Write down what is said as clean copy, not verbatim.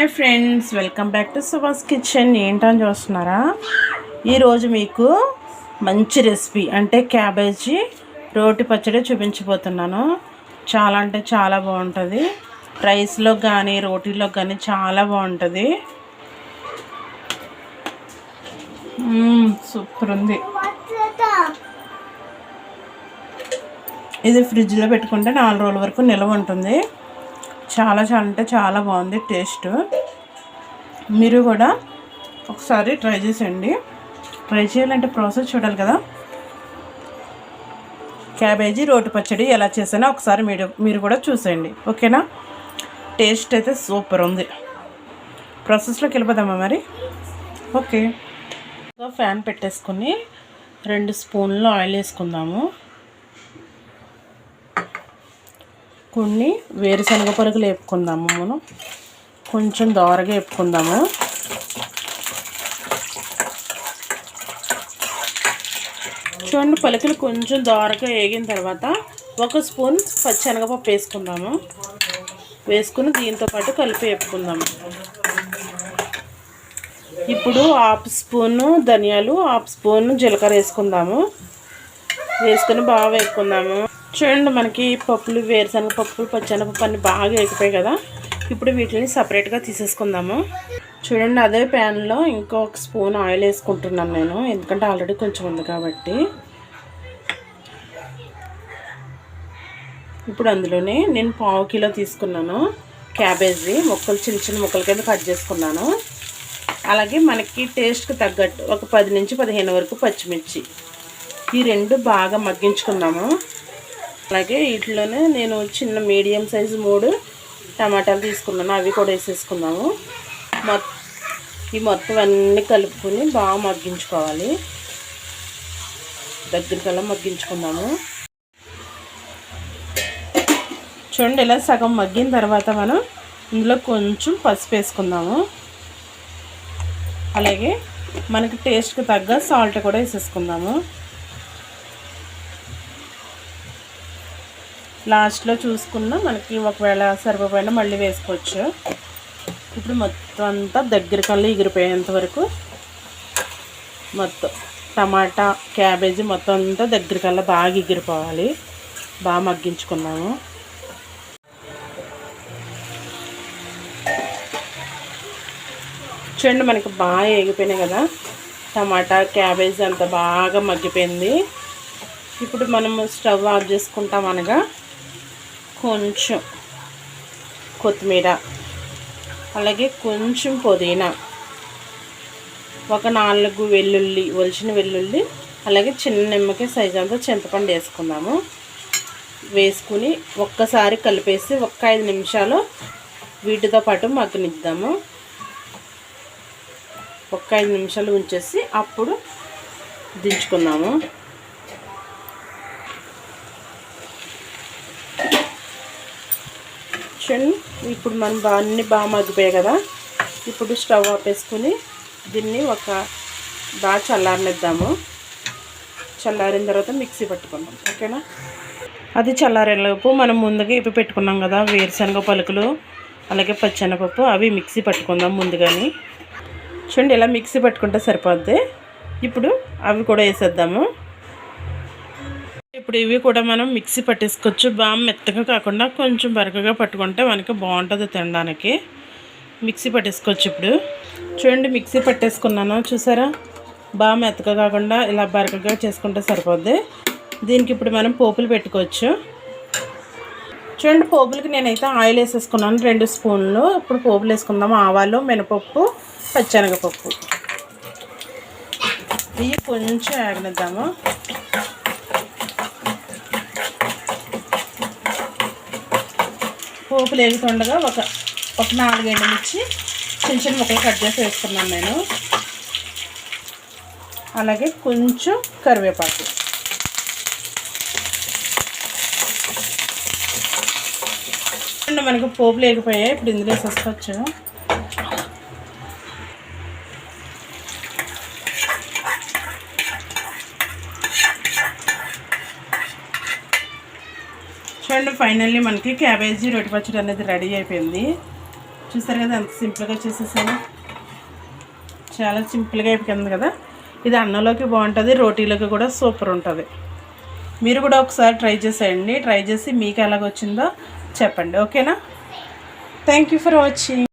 Hi friends, welcome back to Subhash kitchen. ఏంటని చూస్తున్నారా? ఈరోజు మీకు మంచి రెసిపీ అంటే క్యాబేజీ రోటి పచ్చడి చూపించబోతున్నాను. చాలా అంటే చాలా బాగుంటుంది. రైస్లో కానీ రోటీలో కానీ చాలా బాగుంటుంది. సూపర్ ఉంది. ఇది ఫ్రిడ్జ్లో పెట్టుకుంటే 4 రోజుల వరకు నిల్వ ఉంటుంది. చాలా అంటే చాలా బాగుంది టేస్ట్. మీరు కూడా ఒకసారి ట్రై చేసేయండి. ట్రై చేయాలంటే ప్రాసెస్ చూడాలి కదా. క్యాబేజీ రోటి పచ్చడి ఎలా చేసానో ఒకసారి మీరు కూడా చూసేయండి, ఓకేనా? టేస్ట్ అయితే సూపర్ ఉంది. ప్రాసెస్లోకి వెళ్ళిపోదామా మరి? ఓకే. ఫ్యాన్ పెట్టేసుకుని 2 స్పూన్లు ఆయిల్ వేసుకుందాము. కొన్ని వేరుశనగ పలుకులు వేపుకుందాము. మనం కొంచెం దోరగా వేపుకుందాము. చూడండి, పలుకులు కొంచెం దోరగా వేగిన తర్వాత 1 స్పూన్ పచ్చెనగపప్పు వేసుకుందాము. వేసుకుని దీంతో పాటు కలిపి వేపుకుందాము. ఇప్పుడు 1/2 స్పూను ధనియాలు, 1/2 స్పూను జీలకర్ర వేసుకుందాము. వేసుకుని బాగా వేపుకుందాము. చూడండి, మనకి పప్పులు వేరుశనగ పప్పులు పచ్చెనగపప్పు అన్నీ బాగా వేగిపోయాయి కదా. ఇప్పుడు వీటిని సపరేట్గా తీసేసుకుందాము. చూడండి, అదే ప్యాన్లో ఇంకో 1 స్పూన్ ఆయిల్ వేసుకుంటున్నాను నేను, ఎందుకంటే ఆల్రెడీ కొంచెం ఉంది కాబట్టి. ఇప్పుడు అందులోనే నేను 1/2 కిలో తీసుకున్నాను క్యాబేజీ ముక్కలు, చిన్న చిన్న ముక్కల కింద కట్ చేసుకున్నాను. అలాగే మనకి టేస్ట్కి తగ్గట్టు ఒక 10 నుంచి 15 వరకు పచ్చిమిర్చి, ఈ 2 బాగా మగ్గించుకున్నాము. అలాగే వీటిలోనే నేను చిన్న మీడియం సైజు 3 టమాటాలు తీసుకున్నాను, అవి కూడా వేసేసుకున్నాము. ఈ మొత్తం అన్నీ కలుపుకొని బాగా మగ్గించుకోవాలి. దగ్గరికల్లా మగ్గించుకుందాము. చూడండి, ఇలా సగం మగ్గిన తర్వాత మనం ఇందులో కొంచెం పసుపు వేసుకుందాము. అలాగే మనకి టేస్ట్కి తగ్గ సాల్ట్ కూడా వేసేసుకుందాము. లాస్ట్లో చూసుకున్న మనకి ఒకవేళ సరిపోయినా మళ్ళీ వేసుకోవచ్చు. ఇప్పుడు మొత్తం అంతా దగ్గరికల్లా ఎగిరిపోయేంత వరకు మొత్తం టమాటా క్యాబేజీ మొత్తం అంతా దగ్గరికల్లా బాగా ఎగిరిపోవాలి. బాగా మగ్గించుకున్నాము. చూడండి, మనకి బాగా ఎగిపోయినాయి కదా. టమాటా క్యాబేజీ అంతా బాగా మగ్గిపోయింది. ఇప్పుడు మనము స్టవ్ ఆఫ్ చేసుకుంటాం. అనగా కొంచెం కొత్తిమీర, అలాగే కొంచెం పుదీనా, ఒక 4 వెల్లుల్లి, ఒలిచిన వెల్లుల్లి, అలాగే చిన్న నిమ్మకాయ సైజు అంతా చింతపండు వేసుకుందాము. వేసుకుని ఒక్కసారి కలిపేసి 5 నిమిషాలు వీటితో పాటు మగ్గనిద్దాము. 5 నిమిషాలు ఉంచేసి అప్పుడు దించుకుందాము. ఇప్పుడు మనం అన్నీ బాగా మగ్గిపోయాయి కదా. ఇప్పుడు స్టవ్ ఆపేసుకుని దీన్ని బాగా చల్లారనిద్దాము. చల్లారిన తర్వాత మిక్సీ పట్టుకుందాం, ఓకేనా? అది చల్లారేలోపు మనం ముందుగా ఇప్పి పెట్టుకున్నాం కదా వేరుశనగ పలుకులు, అలాగే పచ్చెనగపప్పు, అవి మిక్సీ పట్టుకుందాం ముందుగాని. చూడండి, ఇలా మిక్సీ పట్టుకుంటే సరిపోద్ది. ఇప్పుడు అవి కూడా వేసేద్దాము. ఇప్పుడు ఇవి కూడా మనం మిక్సీ పట్టేసుకోవచ్చు. బాగా మెత్తగా కాకుండా కొంచెం బరకగా పట్టుకుంటే మనకి బాగుంటుంది తినడానికి. మిక్సీ పట్టేసుకోవచ్చు. ఇప్పుడు చూడండి, మిక్సీ పట్టేసుకున్నాను. చూసారా, బాగా మెత్తగా కాకుండా ఇలా బరకగా చేసుకుంటే సరిపోద్ది. దీనికి ఇప్పుడు మనం పోపులు పెట్టుకోవచ్చు. చూడండి, పోపులకి నేనైతే ఆయిల్ వేసేసుకున్నాను 2 స్పూన్లు. ఇప్పుడు పోపులు వేసుకుందాము. ఆవాలు, మినపప్పు, పచ్చెనగపప్పు, ఇవి కొంచెం ఆగనిద్దాము. పోపులు వేగుతుండగా ఒక 4 ఎండుమిర్చి చిన్న చిన్న ముక్కలు కట్ చేసి వేసుకున్నాను నేను. అలాగే కొంచెం కరివేపాకు. మనకు పోపులు వేగిపోయాయి. ఇప్పుడు ఇందులో వేసేసుకోవచ్చు. చూడండి, ఫైనల్లీ మనకి క్యాబేజీ రోటి పచ్చడి అనేది రెడీ అయిపోయింది. చూసారు కదా ఎంత సింపుల్గా చేసేసాను. చాలా సింపుల్గా అయిపోయింది కదా. ఇది అన్నంలోకి బాగుంటుంది, రోటీలోకి కూడా సూపర్ ఉంటుంది. మీరు కూడా ఒకసారి ట్రై చేసేయండి. ట్రై చేసి మీకు ఎలాగొచ్చిందో చెప్పండి. ఓకేనా? Thank you for watching.